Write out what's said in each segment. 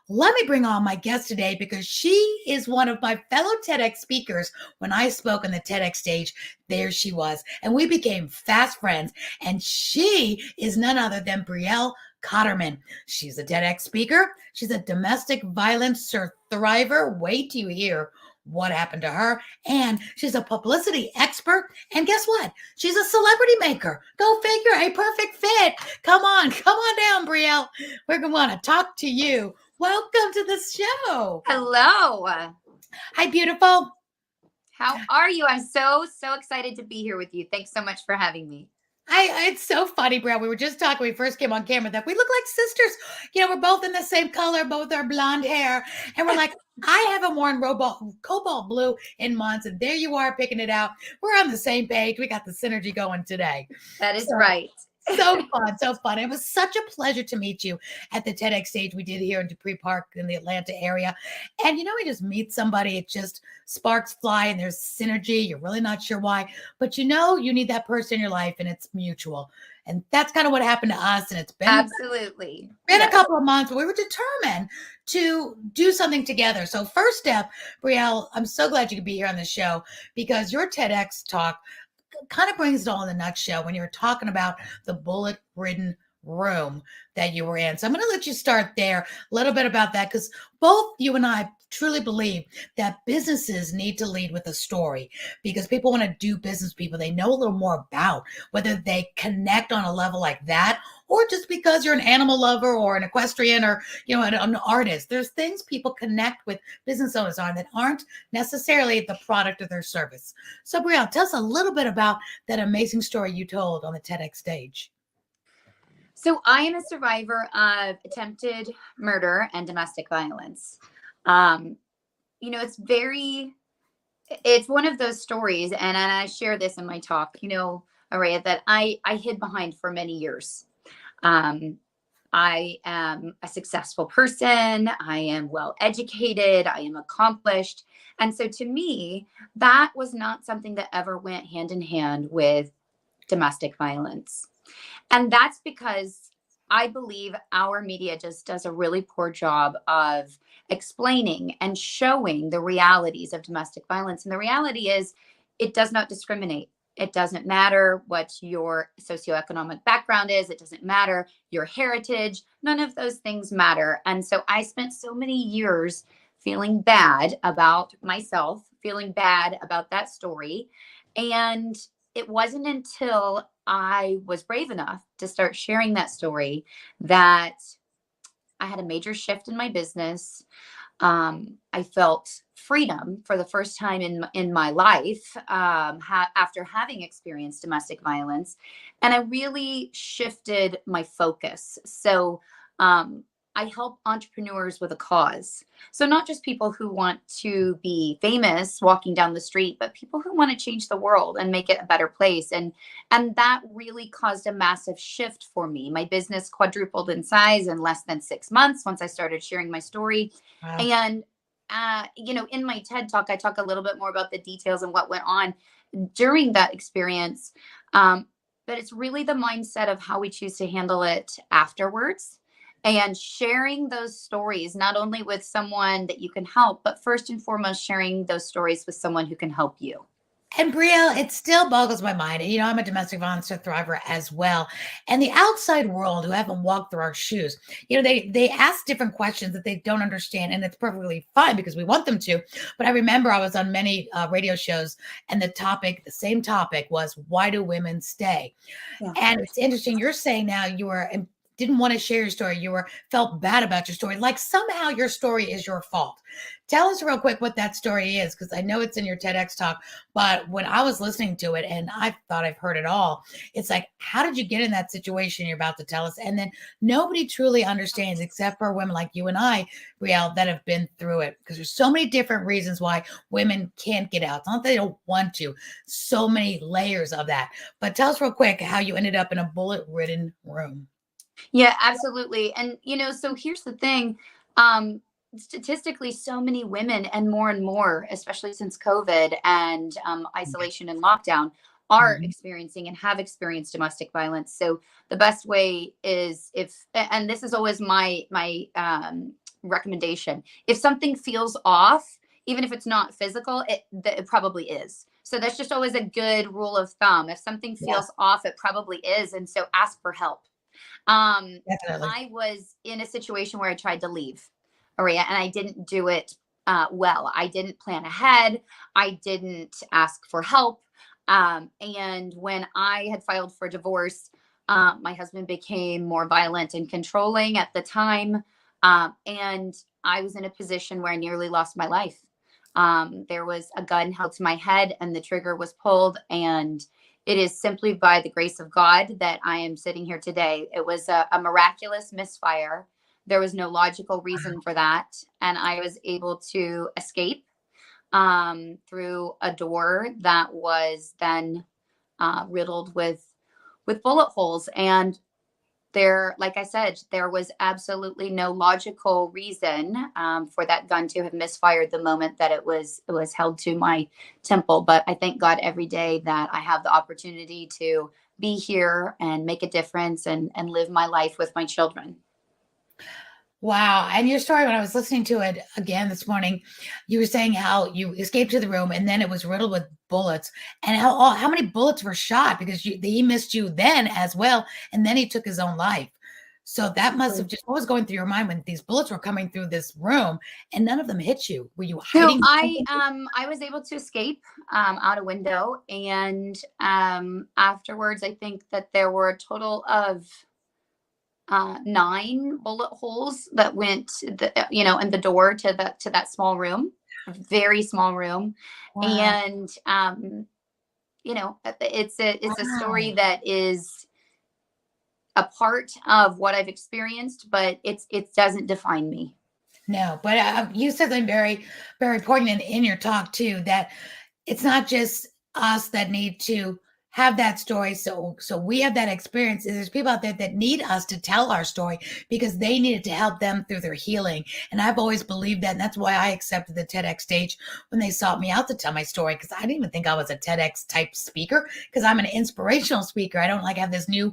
let me bring on my guest today because she is one of my fellow TEDx speakers. When I spoke on the TEDx stage, there she was. And we became fast friends. And she is none other than Brielle Cotterman. She's a TEDx speaker. She's a domestic violence survivor. Wait till you hear what happened to her. And she's a publicity expert. And guess what? She's a celebrity maker. Go figure, a perfect fit. Come on down, Brielle. We're going to want to talk to you. Welcome to the show. Hello. Hi, beautiful. How are you? I'm so excited to be here with you. Thanks so much for having me. It's so funny, Brielle. We were just talking when we first came on camera that we look like sisters. You know, we're both in the same color, both our blonde hair. And we're like, I haven't worn cobalt blue in months. And there you are picking it out. We're on the same page. We got the synergy going today. That is right. So fun. It was such a pleasure to meet you at the TEDx stage we did here in Dupree Park in the Atlanta area. And, you know, we just meet somebody, it just sparks fly and there's synergy. You're really not sure why, but you know, you need that person in your life and it's mutual. And that's kind of what happened to us. And it's been absolutely been a couple of months. We were determined to do something together. So first step, Brielle, I'm so glad you could be here on the show because your TEDx talk kind of brings it all in a nutshell when you were talking about the bullet-ridden room that you were in. So I'm going to let you start there, a little bit about that, because both you and I truly believe that businesses need to lead with a story because people want to do business with people they know a little more about, whether they connect on a level like that or just because you're an animal lover or an equestrian or, you know, an artist. There's things people connect with business owners on that aren't necessarily the product of their service. So, Brielle, tell us a little bit about that amazing story you told on the TEDx stage. So I am a survivor of attempted murder and domestic violence. You know, it's one of those stories, and I share this in my talk, you know, Aurea, that I hid behind for many years. I am a successful person. I am well educated. I am accomplished. And so to me, that was not something that ever went hand in hand with domestic violence. And that's because I believe our media just does a really poor job of explaining and showing the realities of domestic violence. And the reality is it does not discriminate. It doesn't matter what your socioeconomic background is. It doesn't matter your heritage. None of those things matter. And so I spent so many years feeling bad about myself, feeling bad about that story. And it wasn't until I was brave enough to start sharing that story that I had a major shift in my business. I felt freedom for the first time in my life after having experienced domestic violence. And I really shifted my focus. So I help entrepreneurs with a cause. So not just people who want to be famous walking down the street, but people who want to change the world and make it a better place. And that really caused a massive shift for me. My business quadrupled in size in less than 6 months once I started sharing my story. Wow. And, you know, in my TED talk, I talk a little bit more about the details and what went on during that experience. But it's really the mindset of how we choose to handle it afterwards. And sharing those stories, not only with someone that you can help, but first and foremost, sharing those stories with someone who can help you. And Brielle, it still boggles my mind. You know, I'm a domestic violence survivor as well. And the outside world who haven't walked through our shoes, you know, they ask different questions that they don't understand. And it's perfectly fine because we want them to. But I remember I was on many radio shows and the same topic was, why do women stay? Yeah. And it's interesting. You're saying now didn't want to share your story. You felt bad about your story. Like somehow your story is your fault. Tell us real quick what that story is, because I know it's in your TEDx talk, but when I was listening to it and I thought I've heard it all, it's like, how did you get in that situation you're about to tell us? And then nobody truly understands except for women like you and I, Brielle, that have been through it, because there's so many different reasons why women can't get out. It's not that they don't want to, so many layers of that. But tell us real quick how you ended up in a bullet-ridden room. Yeah, absolutely. And, you know, so here's the thing. Statistically, so many women and more, especially since COVID and isolation and lockdown, are experiencing and have experienced domestic violence. So the best way is and this is always my recommendation. If something feels off, even if it's not physical, it probably is. So that's just always a good rule of thumb. If something feels off, it probably is. And so ask for help. Definitely. I was in a situation where I tried to leave, Aurea, and I didn't do it well. I didn't plan ahead. I didn't ask for help. And when I had filed for divorce, my husband became more violent and controlling at the time. And I was in a position where I nearly lost my life. There was a gun held to my head and the trigger was pulled. And it is simply by the grace of God that I am sitting here today. It was a miraculous misfire. There was no logical reason for that. And I was able to escape through a door that was then riddled with bullet holes. And there, like I said, there was absolutely no logical reason for that gun to have misfired the moment that it was held to my temple. But I thank God every day that I have the opportunity to be here and make a difference and live my life with my children. Wow. And your story, when I was listening to it again this morning, you were saying how you escaped to the room and then it was riddled with bullets, and how many bullets were shot, because he missed you then as well. And then he took his own life. So that must have just, what was going through your mind when these bullets were coming through this room and none of them hit you? Were you hiding? No, I was able to escape out a window. And afterwards, I think that there were a total of 9 bullet holes that went, in the door to that small room, a very small room. Wow. And, it's a story that is a part of what I've experienced, but it doesn't define me. No, but you said something very, very poignant in your talk too, that it's not just us that need to have that story. So we have that experience. There's people out there that need us to tell our story because they needed to help them through their healing. And I've always believed that. And that's why I accepted the TEDx stage when they sought me out to tell my story, because I didn't even think I was a TEDx type speaker, because I'm an inspirational speaker. I don't have this new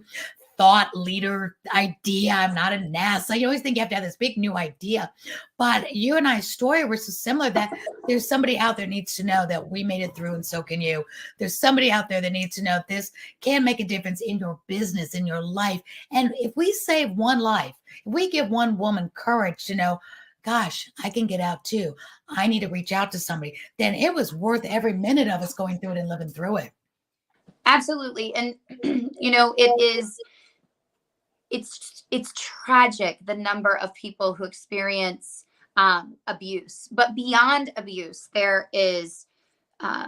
thought leader idea. I'm not a NASA. You always think you have to have this big new idea. But you and I's story were so similar that there's somebody out there needs to know that we made it through, and so can you. There's somebody out there that needs to know this can make a difference in your business, in your life. And if we save one life, if we give one woman courage to know, gosh, I can get out too, I need to reach out to somebody, then it was worth every minute of us going through it and living through it. Absolutely. And, it's tragic, the number of people who experience abuse. But beyond abuse, there is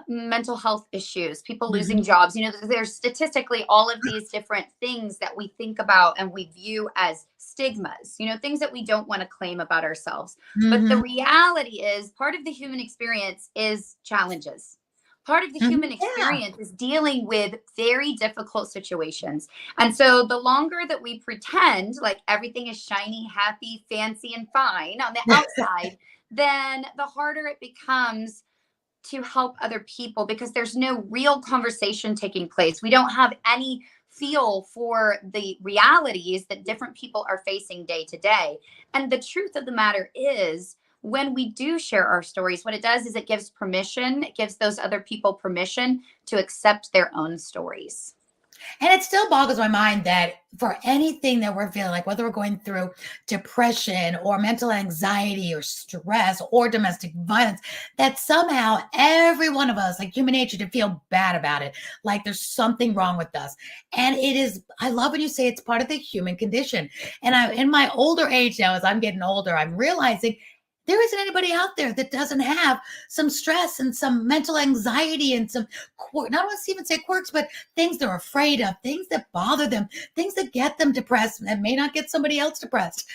mental health issues, people losing jobs. There's statistically all of these different things that we think about and we view as stigmas, things that we don't want to claim about ourselves. But the reality is, part of the human experience is challenges. Part of the human experience is dealing with very difficult situations. And so the longer that we pretend like everything is shiny, happy, fancy, and fine on the outside, then the harder it becomes to help other people, because there's no real conversation taking place. We don't have any feel for the realities that different people are facing day to day. And the truth of the matter is, when we do share our stories, what it does is it gives those other people permission to accept their own stories. And it still boggles my mind that for anything that we're feeling, like whether we're going through depression or mental anxiety or stress or domestic violence, that somehow every one of us, like human nature, to feel bad about it, like there's something wrong with us. And it is, I love when you say it's part of the human condition. And in my older age now, as I'm getting older, I'm realizing there isn't anybody out there that doesn't have some stress and some mental anxiety and some, not want to even say quirks, but things they're afraid of, things that bother them, things that get them depressed and may not get somebody else depressed.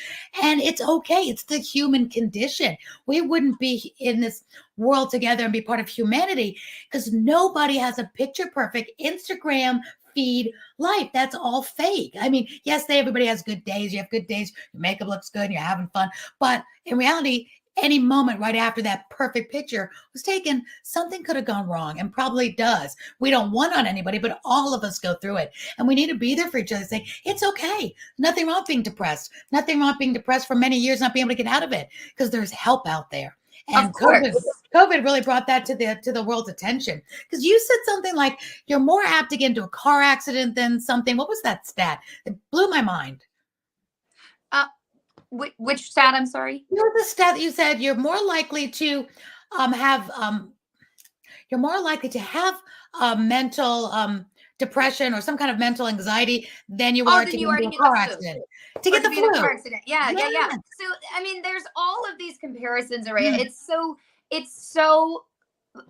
And it's okay. It's the human condition. We wouldn't be in this world together and be part of humanity because nobody has a picture perfect Instagram feed life. That's all fake. I mean, yes, everybody has good days. You have good days. Your makeup looks good. And you're having fun. But in reality, any moment right after that perfect picture was taken, something could have gone wrong and probably does. We don't want on anybody, but all of us go through it. And we need to be there for each other, say, it's okay. Nothing wrong with being depressed. Nothing wrong with being depressed for many years, not being able to get out of it, because there's help out there. And Of course. COVID really brought that to the world's attention, because you said something like you're more apt to get into a car accident than something. What was that stat? It blew my mind. Which stat? I'm sorry. You know the stat that you said you're more likely to have you're more likely to have mental depression or some kind of mental anxiety than you are to get into a car accident. To get the flu. Car accident. Yeah. So I mean, there's all of these comparisons, right? It's so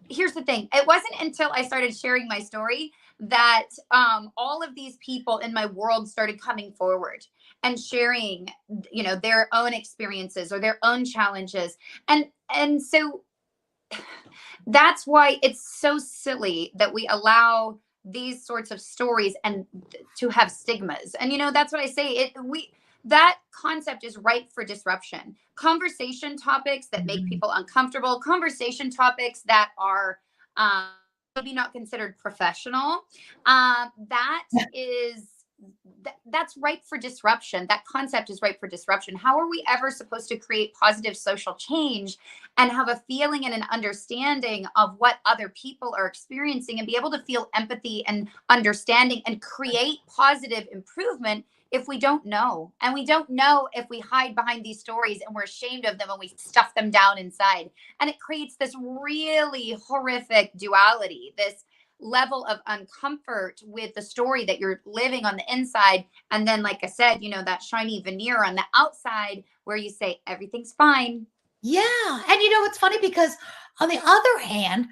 here's the thing. It wasn't until I started sharing my story that all of these people in my world started coming forward and sharing, you know, their own experiences or their own challenges. And so that's why it's so silly that we allow these sorts of stories and to have stigmas. And, you know, that's what I say. That concept is ripe for disruption. Conversation topics that make people uncomfortable, conversation topics that are maybe not considered professional. That's ripe for disruption. That concept is ripe for disruption. How are we ever supposed to create positive social change and have a feeling and an understanding of what other people are experiencing and be able to feel empathy and understanding and create positive improvement if we don't know? And we don't know if we hide behind these stories and we're ashamed of them and we stuff them down inside. And it creates this really horrific duality, this level of uncomfort with the story that you're living on the inside. And then, like I said, you know, that shiny veneer on the outside where you say everything's fine. Yeah. And you know, it's funny because on the other hand,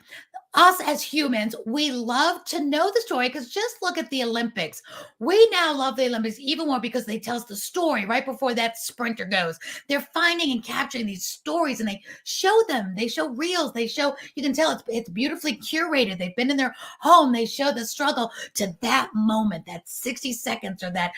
us as humans, we love to know the story, because just look at the Olympics. We now love the Olympics even more because they tell us the story right before that sprinter goes. They're finding and capturing these stories and they show them. They show reels. They show, you can tell it's beautifully curated. They've been in their home. They show the struggle to that moment, that 60 seconds or that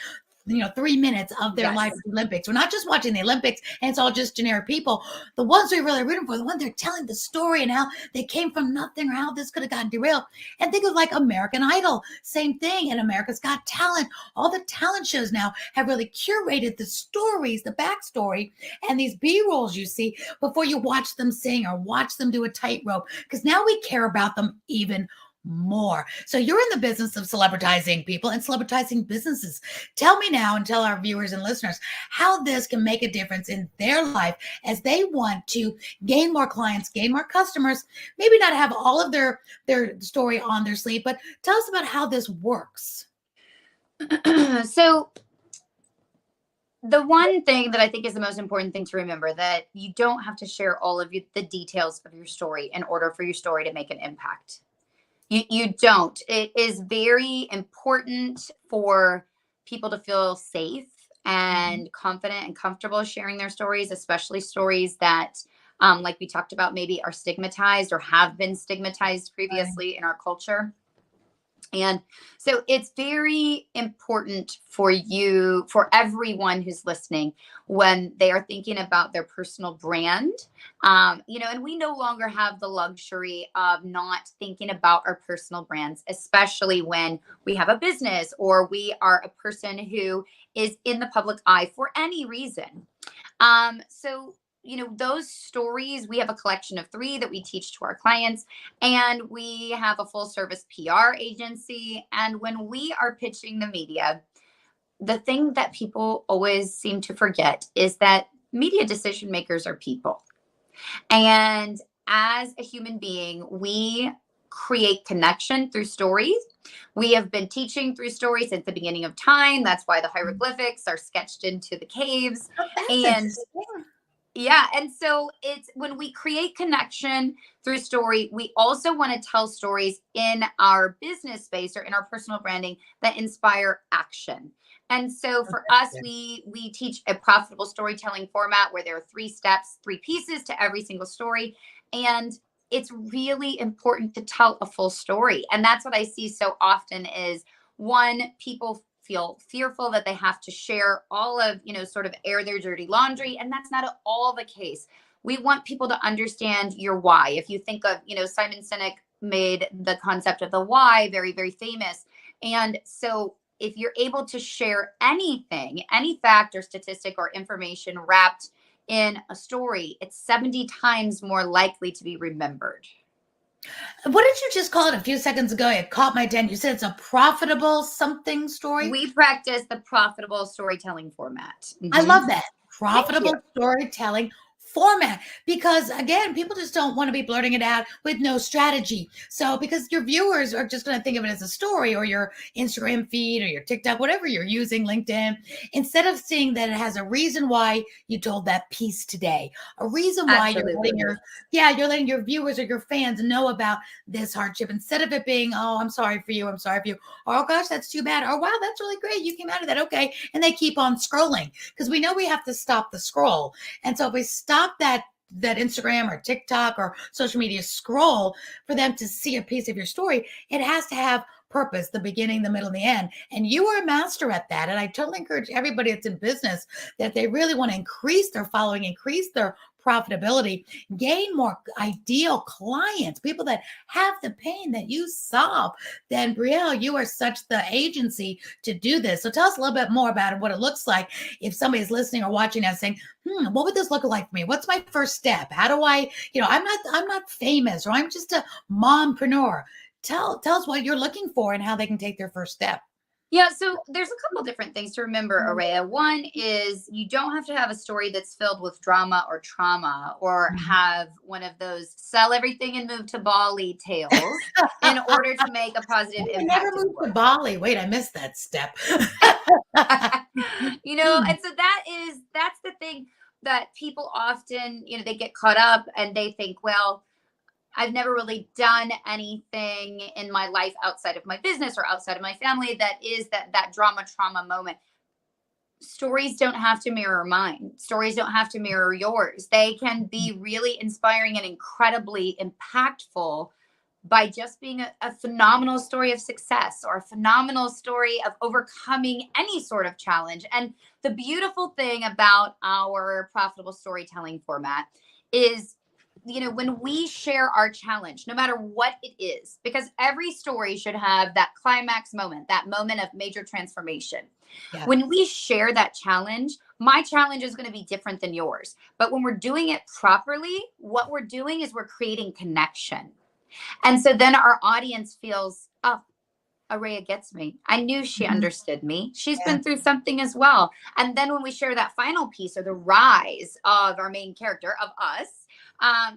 3 minutes of their life at the Olympics. We're not just watching the Olympics and it's all just generic people. The ones we're really rooting for, the ones they're telling the story and how they came from nothing or how this could have gotten derailed. And think of like American Idol, same thing. And America's Got Talent. All the talent shows now have really curated the stories, the backstory, and these B-rolls you see before you watch them sing or watch them do a tightrope, because now we care about them even more. So you're in the business of celebritizing people and celebritizing businesses. Tell me now, and tell our viewers and listeners, how this can make a difference in their life as they want to gain more clients, gain more customers, maybe not have all of their story on their sleeve, but tell us about how this works. So the one thing that I think is the most important thing to remember, that you don't have to share all of the details of your story in order for your story to make an impact. You don't. It is very important for people to feel safe and confident and comfortable sharing their stories, especially stories that, like we talked about, maybe are stigmatized or have been stigmatized previously in our culture. And so it's very important for everyone who's listening, when they are thinking about their personal brand, and we no longer have the luxury of not thinking about our personal brands, especially when we have a business or we are a person who is in the public eye for any reason. So those stories, we have a collection of 3 that we teach to our clients, and we have a full service PR agency. And when we are pitching the media, the thing that people always seem to forget is that media decision makers are people. And as a human being, we create connection through stories. We have been teaching through stories since the beginning of time. That's why the hieroglyphics are sketched into the caves. And so it's when we create connection through story, we also want to tell stories in our business space or in our personal branding that inspire action. And so for us, we teach a profitable storytelling format where there are 3 steps, 3 pieces to every single story. And it's really important to tell a full story. And that's what I see so often is, one, people feel fearful that they have to share all of, sort of air their dirty laundry. And that's not at all the case. We want people to understand your why. If you think of, Simon Sinek made the concept of the why very, very famous. And so if you're able to share anything, any fact or statistic or information wrapped in a story, it's 70 times more likely to be remembered. What did you just call it a few seconds ago? It caught my attention. You said it's a profitable something story. We practice the profitable storytelling format. I love that. Thank Profitable you. storytelling format, because again, people just don't want to be blurting it out with no strategy. So because your viewers are just going to think of it as a story, or your Instagram feed or your TikTok, whatever you're using, LinkedIn, instead of seeing that it has a reason why you told that piece today, a reason why you're letting your viewers or your fans know about this hardship, instead of it being, oh, I'm sorry for you, or oh gosh, that's too bad, or wow, that's really great, you came out of that, okay, and they keep on scrolling, because we know we have to stop the scroll. And so if we stop that Instagram or TikTok or social media scroll for them to see a piece of your story, it has to have purpose, the beginning, the middle, and the end. And you are a master at that. And I totally encourage everybody that's in business that they really want to increase their following, increase their profitability, gain more ideal clients, people that have the pain that you solve, then Brielle, you are such the agency to do this. So tell us a little bit more about it, what it looks like if somebody's listening or watching and saying, what would this look like for me? What's my first step? How do I, I'm not famous, or I'm just a mompreneur. Tell us what you're looking for and how they can take their first step. Yeah, so there's a couple different things to remember, Aurea. One is you don't have to have a story that's filled with drama or trauma, or have one of those sell everything and move to Bali tales in order to make a positive impact. Never moved to Bali. Wait, I missed that step. And so that's the thing that people often, they get caught up and they think, well, I've never really done anything in my life outside of my business or outside of my family that is that drama trauma moment. Stories don't have to mirror mine. Stories don't have to mirror yours. They can be really inspiring and incredibly impactful by just being a phenomenal story of success, or a phenomenal story of overcoming any sort of challenge. And the beautiful thing about our profitable storytelling format is, when we share our challenge, no matter what it is, because every story should have that climax moment, that moment of major transformation. Yeah. When we share that challenge, my challenge is going to be different than yours. But when we're doing it properly, what we're doing is we're creating connection. And so then our audience feels, oh, Aurea gets me. I knew she understood me. She's been through something as well. And then when we share that final piece, or the rise of our main character, of us,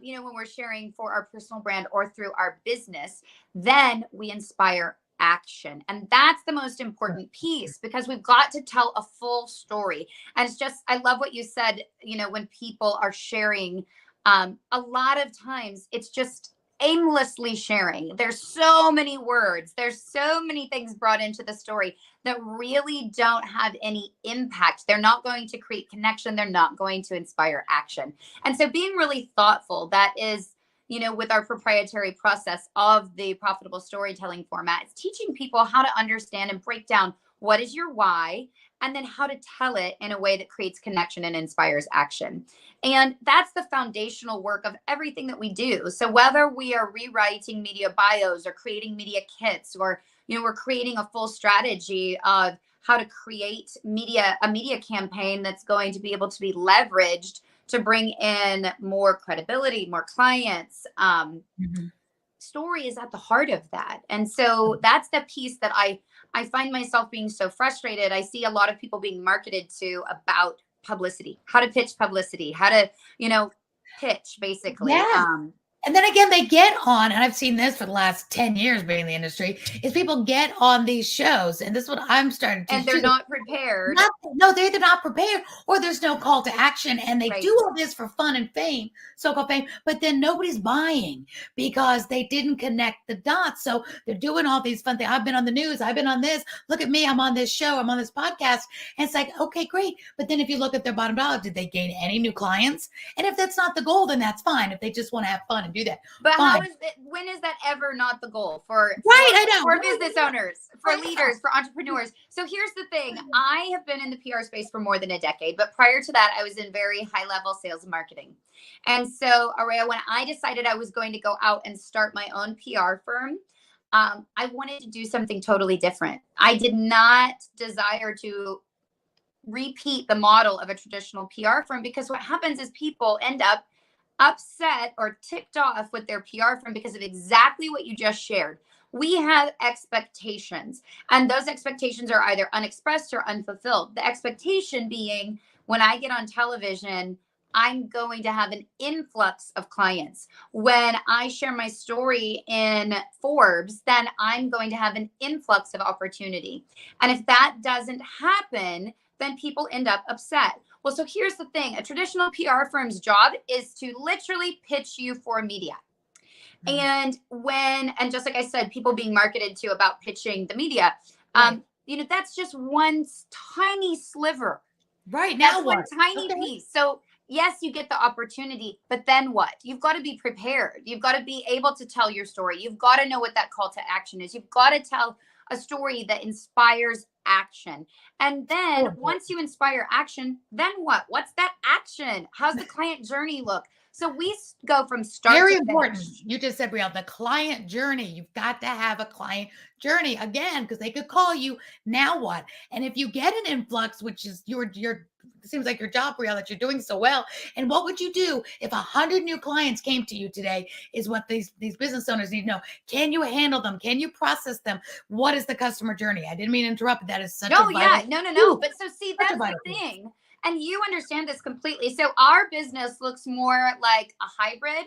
when we're sharing for our personal brand or through our business, then we inspire action. And that's the most important piece, because we've got to tell a full story. And it's just, I love what you said, when people are sharing, a lot of times it's just aimlessly sharing. There's so many words, there's so many things brought into the story that really don't have any impact. They're not going to create connection. They're not going to inspire action. And so being really thoughtful, that is, with our proprietary process of the profitable storytelling format, it's teaching people how to understand and break down what is your why, and then how to tell it in a way that creates connection and inspires action. And that's the foundational work of everything that we do. So whether we are rewriting media bios, or creating media kits, or, we're creating a full strategy of how to create a media campaign that's going to be able to be leveraged to bring in more credibility, more clients, story is at the heart of that. And so that's the piece that I find myself being so frustrated. I see a lot of people being marketed to about publicity, how to pitch publicity, how to, pitch basically. Yeah. And then again, they get on, and I've seen this for the last 10 years being in the industry, is people get on these shows, and this is what I'm starting to and they're not prepared. They're either not prepared, or there's no call to action, and they do all this for fun and fame, so-called fame, but then nobody's buying because they didn't connect the dots. So they're doing all these fun things. I've been on the news, I've been on this, look at me, I'm on this show, I'm on this podcast, and it's like, okay, great. But then if you look at their bottom dollar, did they gain any new clients? And if that's not the goal, then that's fine. If they just want to have fun and do that. But Fine. when is that ever not the goal for I know. for business owners, for I know. leaders, for entrepreneurs? So here's the thing. I have been in the PR space for more than a decade, but prior to that, I was in very high level sales and marketing. And so, Aurea, when I decided I was going to go out and start my own PR firm, I wanted to do something totally different. I did not desire to repeat the model of a traditional PR firm, because what happens is people end up upset or ticked off with their PR firm because of exactly what you just shared. We have expectations, and those expectations are either unexpressed or unfulfilled. The expectation being, when I get on television, I'm going to have an influx of clients. When I share my story in Forbes, then I'm going to have an influx of opportunity. And if that doesn't happen, then people end up upset. Well, so here's the thing. A traditional PR firm's job is to literally pitch you for media. And just like I said, people being marketed to about pitching the media, that's just one tiny sliver. Right. Now that's one tiny piece. So yes, you get the opportunity, but then what? You've got to be prepared. You've got to be able to tell your story. You've got to know what that call to action is. You've got to tell a story that inspires action. And then once you inspire action, then what? What's that action? How's the client journey look? So we go from start Very to important. finish. You just said, Brielle, the client journey. You've got to have a client journey again, because they could call you. Now what? And if you get an influx, which is your it seems like your job, Brielle, that you're doing so well. And what would you do if 100 new clients came to you today? Is what these business owners need to know. Can you handle them? Can you process them? What is the customer journey? I didn't mean to interrupt, but that is such a vital. No. But so see, that's the thing. And you understand this completely. So our business looks more like a hybrid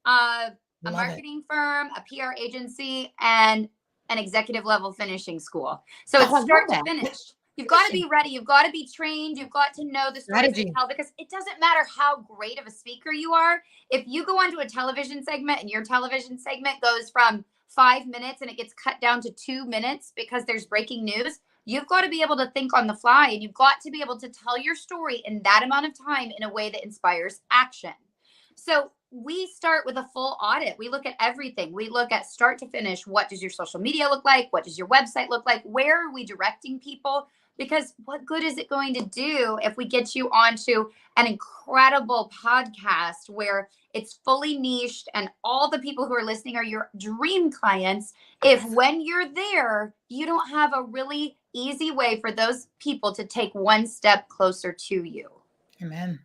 of a marketing firm, a PR agency, and an executive level finishing school. So it's start to finish. You've got to be ready. You've got to be trained. You've got to know the stories to tell, because it doesn't matter how great of a speaker you are. If you go onto a television segment and your television segment goes from 5 minutes and it gets cut down to 2 minutes because there's breaking news, you've got to be able to think on the fly, and you've got to be able to tell your story in that amount of time in a way that inspires action. So we start with a full audit. We look at everything. We look at start to finish. What does your social media look like? What does your website look like? Where are we directing people? Because what good is it going to do if we get you onto an incredible podcast where it's fully niched and all the people who are listening are your dream clients, if when you're there, you don't have a really easy way for those people to take one step closer to you? Amen.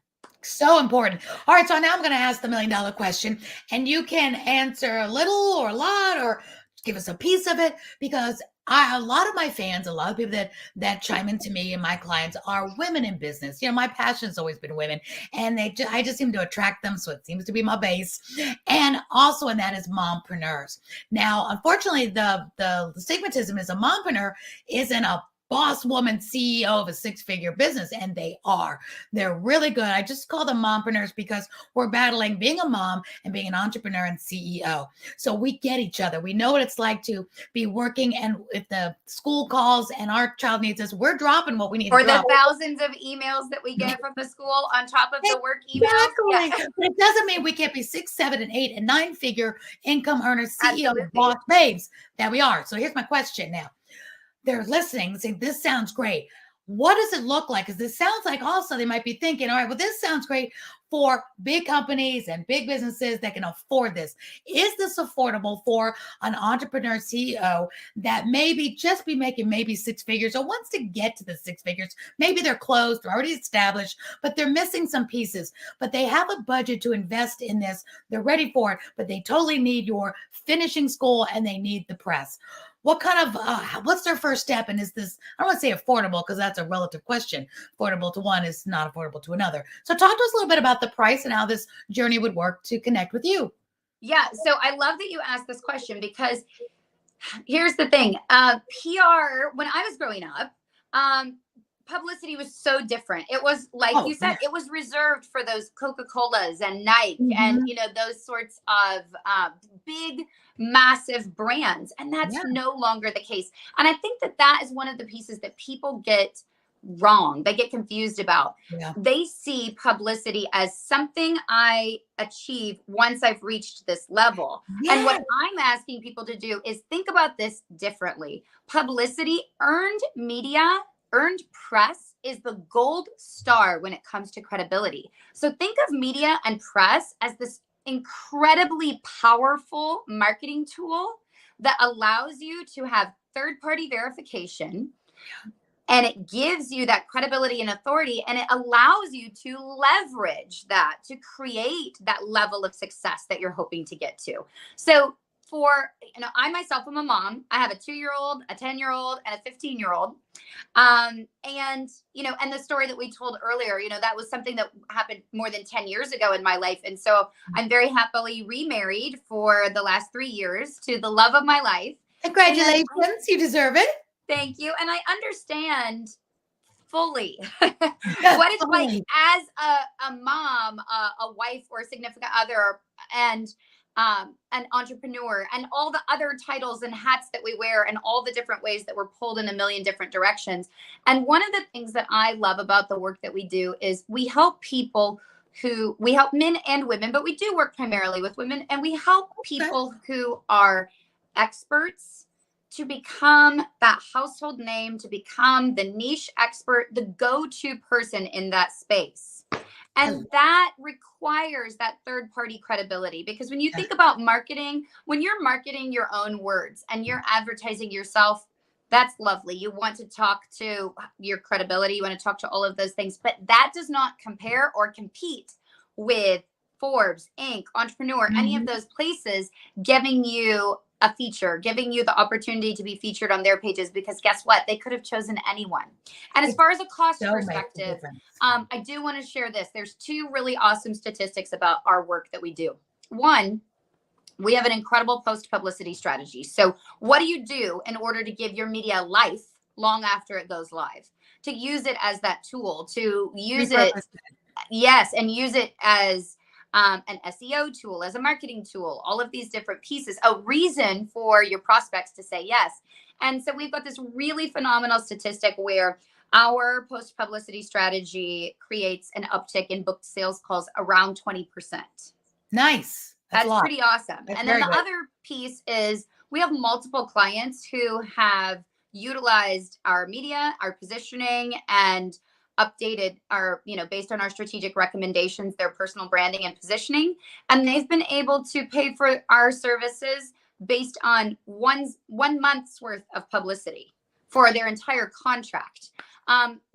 So important. All right. So now I'm going to ask the $1 million question, and you can answer a little or a lot, or give us a piece of it, because a lot of my fans, a lot of people that chime into me and my clients are women in business. My passion's always been women, and I just seem to attract them. So it seems to be my base. And also, and that is mompreneurs. Now, unfortunately, the stigmatism is a mompreneur isn't a boss woman CEO of a 6-figure business, and they're really good. I just call them mompreneurs because we're battling being a mom and being an entrepreneur and CEO. So we get each other. We know what it's like to be working, and if the school calls and our child needs us, we're dropping what we need. Or the thousands of emails that we get from the school on top of the work emails. Yeah. But it doesn't mean we can't be 6, 7, and 8 and 9-figure income earners, CEO, boss babes that we are. So here's my question now. They're listening and saying, this sounds great. What does it look like? Because this sounds like, also they might be thinking, all right, well, this sounds great for big companies and big businesses that can afford this. Is this affordable for an entrepreneur CEO that maybe just be making maybe 6 figures, or wants to get to the 6 figures? Maybe they're closed, they're already established, but they're missing some pieces, but they have a budget to invest in this. They're ready for it, but they totally need your finishing school and they need the press. What kind of, what's their first step? And is this, I don't want to say affordable, because that's a relative question. Affordable to one is not affordable to another. So talk to us a little bit about the price and how this journey would work to connect with you. Yeah. So I love that you asked this question, because here's the thing. PR, when I was growing up, publicity was so different. It was like you said, it was reserved for those Coca-Colas and Nike and, those sorts of big, massive brands. And that's no longer the case. And I think that is one of the pieces that people get wrong. They get confused about. Yeah. They see publicity as something I achieve once I've reached this level. And what I'm asking people to do is think about this differently. Publicity, earned media, earned press is the gold star when it comes to credibility. So think of media and press as this incredibly powerful marketing tool that allows you to have third-party verification, and it gives you that credibility and authority, and it allows you to leverage that to create that level of success that you're hoping to get to. So for, I myself am a mom. I have a 2-year-old, a 10-year-old, and a 15-year-old. And the story that we told earlier, that was something that happened more than 10 years ago in my life. And so I'm very happily remarried for the last 3 years to the love of my life. Congratulations. You deserve it. Thank you. And I understand fully what it's like as a mom, a wife, or a significant other, and an entrepreneur, and all the other titles and hats that we wear, and all the different ways that we're pulled in a million different directions. And one of the things that I love about the work that we do is we help men and women, but we do work primarily with women, and we help people who are experts to become that household name, to become the niche expert, the go-to person in that space. And that requires that third-party credibility, because when you think about marketing, when you're marketing your own words and you're advertising yourself, that's lovely. You want to talk to your credibility. You want to talk to all of those things, but that does not compare or compete with Forbes, Inc., Entrepreneur, any of those places giving you a feature, giving you the opportunity to be featured on their pages, because guess what? They could have chosen anyone. And as far as a cost perspective, I do want to share this. There's 2 really awesome statistics about our work that we do. One, we have an incredible post-publicity strategy. So what do you do in order to give your media life long after it goes live? To use it as that tool, to use it, and use it as an SEO tool, as a marketing tool, all of these different pieces, a reason for your prospects to say yes. And so we've got this really phenomenal statistic where our post-publicity strategy creates an uptick in booked sales calls around 20%. Nice. That's pretty awesome. And then the other piece is we have multiple clients who have utilized our media, our positioning, and updated our, based on our strategic recommendations, their personal branding and positioning. And they've been able to pay for our services based on one month's worth of publicity for their entire contract.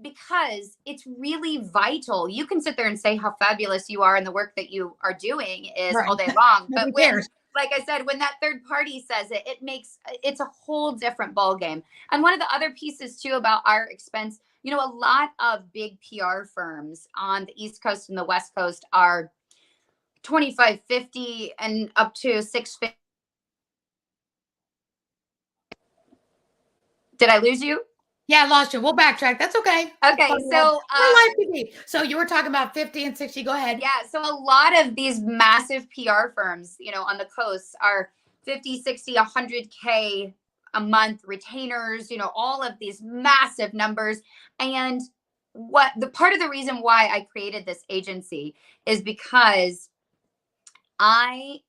Because it's really vital. You can sit there and say how fabulous you are and the work that you are doing is all day long. But like I said, when that third party says it, it's a whole different ball game. And one of the other pieces too about our expense, a lot of big PR firms on the East Coast and the West Coast are 25, 50 and up to 650. Did I lose you? Yeah, I lost you. We'll backtrack. That's okay. Okay. So you were talking about 50 and 60. Go ahead. Yeah. So a lot of these massive PR firms, on the coast are 50, 60, 100K a month retainers, all of these massive numbers. And part of the reason why I created this agency is because I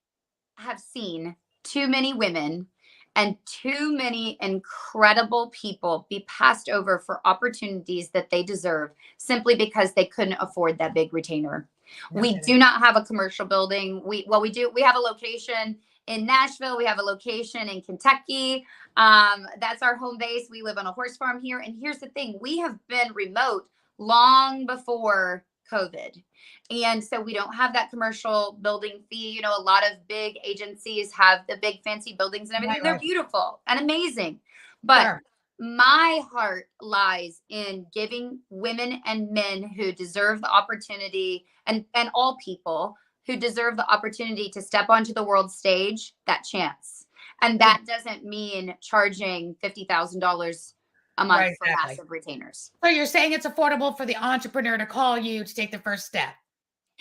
have seen too many women and too many incredible people be passed over for opportunities that they deserve simply because they couldn't afford that big retainer. Okay. We do not have a commercial building. We do. We have a location in Nashville. We have a location in Kentucky. That's our home base. We live on a horse farm here. And here's the thing. We have been remote long before COVID. And so we don't have that commercial building fee. A lot of big agencies have the big fancy buildings and everything. Right. They're beautiful and amazing. But my heart lies in giving women and men who deserve the opportunity, and all people who deserve the opportunity to step onto the world stage, that chance. And that doesn't mean charging $50,000 a month for massive retainers. So you're saying it's affordable for the entrepreneur to call you to take the first step.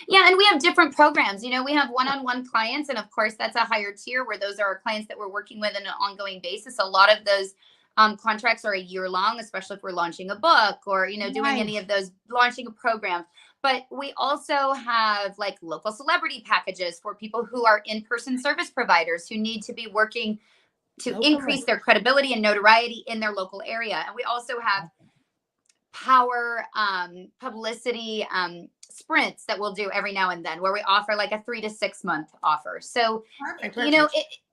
Yeah. And we have different programs. We have one-on-one clients. And of course, that's a higher tier where those are our clients that we're working with on an ongoing basis. A lot of those Contracts are a year long, especially if we're launching a book or, doing any of those, launching a program. But we also have like local celebrity packages for people who are in-person service providers who need to be working to increase their credibility and notoriety in their local area. And we also have power publicity sprints that we'll do every now and then, where we offer like a 3 to 6 month offer. So,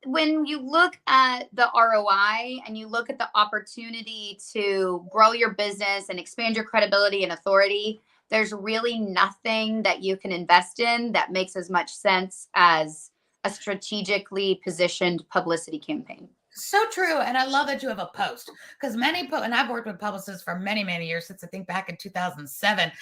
when you look at the ROI and you look at the opportunity to grow your business and expand your credibility and authority, there's really nothing that you can invest in that makes as much sense as a strategically positioned publicity campaign. So true. And I love that you have a post, because and I've worked with publicists for many, many years, since I think back in 2007.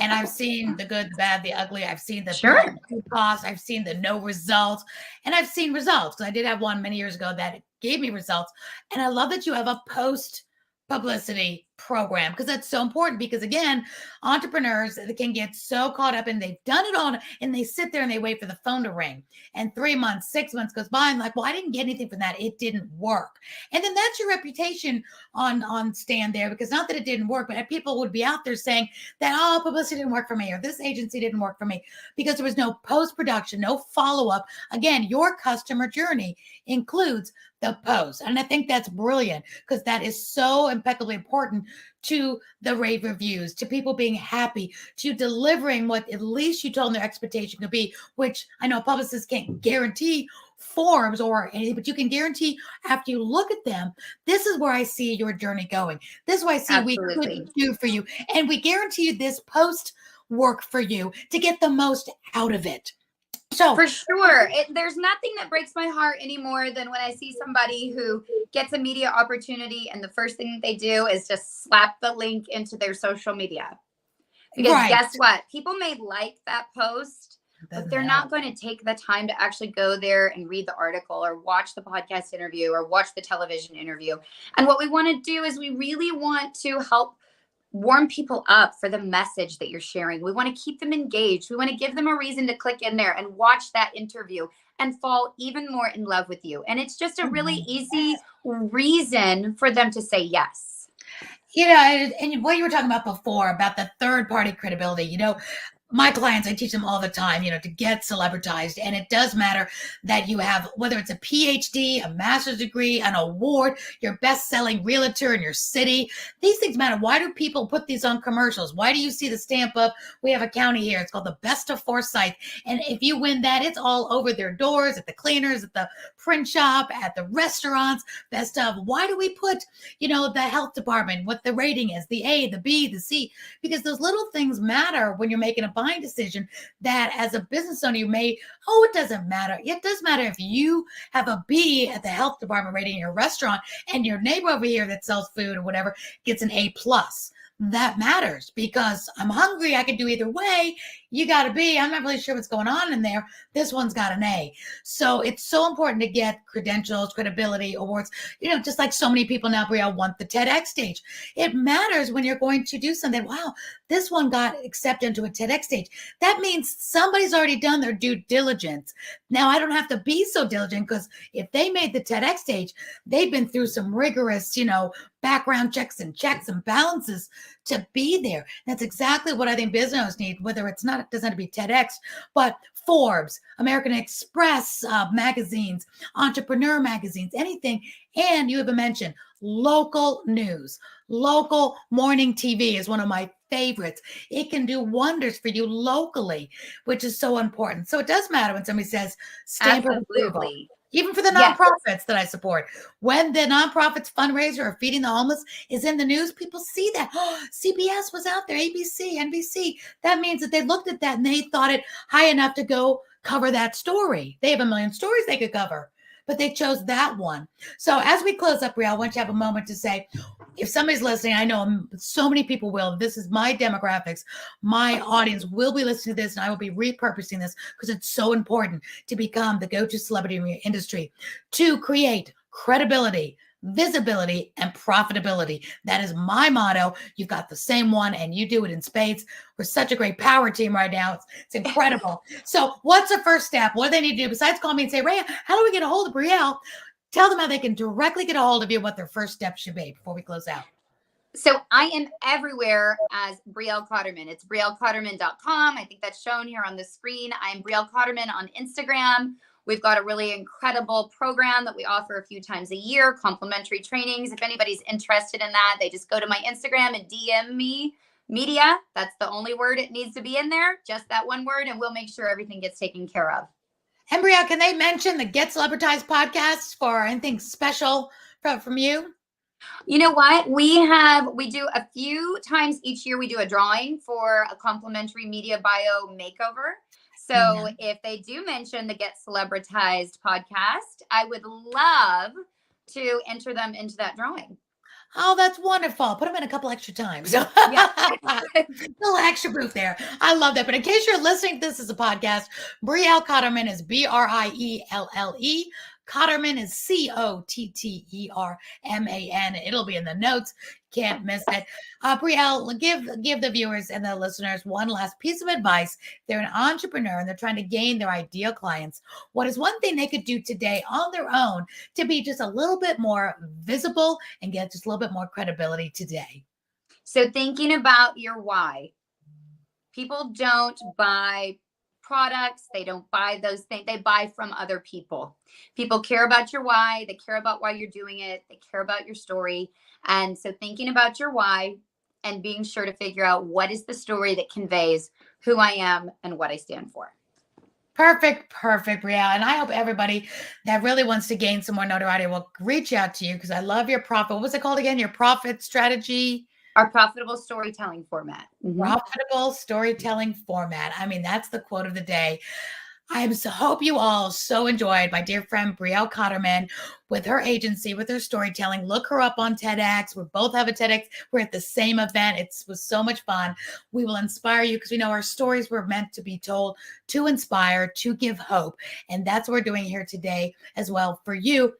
And I've seen the good, the bad, the ugly. I've seen the cost. I've seen the no results, and I've seen results. I did have one many years ago that gave me results. And I love that you have a post publicity program, because that's so important. Because again, entrepreneurs can get so caught up and they've done it all, and they sit there and they wait for the phone to ring, and 3 months, 6 months goes by, and like, well, I didn't get anything from that, it didn't work. And then that's your reputation on stand there, because not that it didn't work, but people would be out there saying that, oh, publicity didn't work for me, or this agency didn't work for me, because there was no post-production, no follow-up. Again, your customer journey includes the post. And I think that's brilliant, because that is so impeccably important to the rave reviews, to people being happy, to delivering what at least you told them their expectation could be, which I know publicists can't guarantee forms or anything, but you can guarantee after you look at them, this is where I see your journey going. This is what I see we could do for you. And we guarantee you this post work for you to get the most out of it. So for sure, there's nothing that breaks my heart anymore than when I see somebody who gets a media opportunity and the first thing they do is just slap the link into their social media. Because guess what? People may like that post, but they're not going to take the time to actually go there and read the article or watch the podcast interview or watch the television interview. And what we want to do is we really want to help warm people up for the message that you're sharing. We want to keep them engaged. We want to give them a reason to click in there and watch that interview and fall even more in love with you. And it's just a really easy reason for them to say yes. And what you were talking about before about the third party credibility, my clients, I teach them all the time, to get celebritized. And it does matter that you have, whether it's a PhD, a master's degree, an award, your best-selling realtor in your city. These things matter. Why do people put these on commercials? Why do you see the stamp of, we have a county here, it's called the Best of Forsyth. And if you win that, it's all over their doors, at the cleaners, at the print shop, at the restaurants, best of. Why do we put, the health department, what the rating is, the A, the B, the C? Because those little things matter when you're making a buying decision, that as a business owner, you may, it doesn't matter. It does matter if you have a B at the health department rating in your restaurant and your neighbor over here that sells food or whatever gets an A+. That matters, because I'm hungry. I could do either way. You got a B. I'm not really sure what's going on in there. This one's got an A. So it's so important to get credentials, credibility, awards. Just like so many people now, Brielle, want the TEDx stage. It matters when you're going to do something. Wow, this one got accepted into a TEDx stage. That means somebody's already done their due diligence. Now, I don't have to be so diligent, because if they made the TEDx stage, they've been through some rigorous, background checks and balances to be there. That's exactly what I think business owners need, whether it doesn't have to be TEDx, but Forbes, American Express magazines, entrepreneur magazines, anything. And you even mentioned local news. Local morning TV is one of my favorites. It can do wonders for you locally, which is so important. So it does matter when somebody says stamp of approval. Even for the nonprofits that I support. When the nonprofits fundraiser or feeding the homeless is in the news, people see that. Oh, CBS was out there, ABC, NBC. That means that they looked at that and they thought it high enough to go cover that story. They have a million stories they could cover, but they chose that one. So as we close up, Brielle, I want you to have a moment to say, if somebody's listening, I know so many people will. This is my demographics. My audience will be listening to this, and I will be repurposing this, because it's so important to become the go-to celebrity in your industry, to create credibility, visibility, and profitability. That is my motto. You've got the same one, and you do it in spades. We're such a great power team right now. It's incredible. So what's the first step? What do they need to do besides call me and say, Ray, how do we get a hold of Brielle? tell them how they can directly get a hold of you, what their first step should be before we close out. So I am everywhere as Brielle Cotterman. It's briellecotterman.com. I think that's shown here on the screen. I'm Brielle Cotterman on Instagram. We've got a really incredible program that we offer a few times a year, complimentary trainings. If anybody's interested in that, they just go to my Instagram and DM me, media. That's the only word it needs to be in there, just that one word, and we'll make sure everything gets taken care of. And Brielle, can they mention the Get Celebritized podcast for anything special from you? You know what? We do a few times each year, we do a drawing for a complimentary media bio makeover. So if they do mention the Get Celebritized podcast, I would love to enter them into that drawing. Oh, that's wonderful. Put them in a couple extra times. Yeah. Little extra proof there. I love that. But in case you're listening to this as a podcast, Brielle Cotterman is Brielle. Cotterman is Cotterman. It'll be in the notes. Can't miss it. Brielle, give the viewers and the listeners one last piece of advice. They're an entrepreneur and they're trying to gain their ideal clients. What is one thing they could do today on their own to be just a little bit more visible and get just a little bit more credibility today? So thinking about your why. People don't buy products. They don't buy those things. They buy from other people. People care about your why. They care about why you're doing it. They care about your story. And so thinking about your why and being sure to figure out what is the story that conveys who I am and what I stand for. Perfect, Brielle. And I hope everybody that really wants to gain some more notoriety will reach out to you because I love your profit. What was it called again? Your profit strategy? Our profitable storytelling format. Profitable storytelling format. I mean, that's the quote of the day. I hope you all so enjoyed my dear friend Brielle Cotterman with her agency, with her storytelling. Look her up on TEDx. We both have a TEDx. We're at the same event. It was so much fun. We will inspire you because we know our stories were meant to be told to inspire, to give hope. And that's what we're doing here today as well for you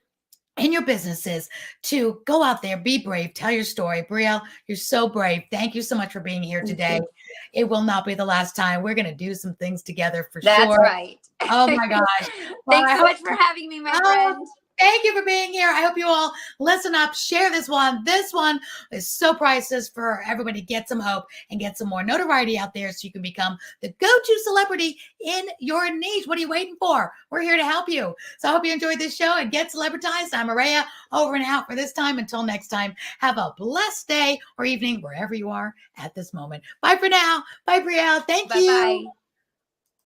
in your businesses to go out there, be brave, tell your story. Brielle, you're so brave. Thank you so much for being here today. It will not be the last time. We're going to do some things together for sure. That's right. Oh my gosh. Thanks so much for having me, my friend. Thank you for being here. I hope you all listen up, share this one. This one is so priceless for everybody to get some hope and get some more notoriety out there so you can become the go-to celebrity in your niche. What are you waiting for? We're here to help you. So I hope you enjoyed this show and get celebritized. I'm Aurea, over and out for this time. Until next time, have a blessed day or evening wherever you are at this moment. Bye for now. Bye, Brielle. Thank you. Bye-bye.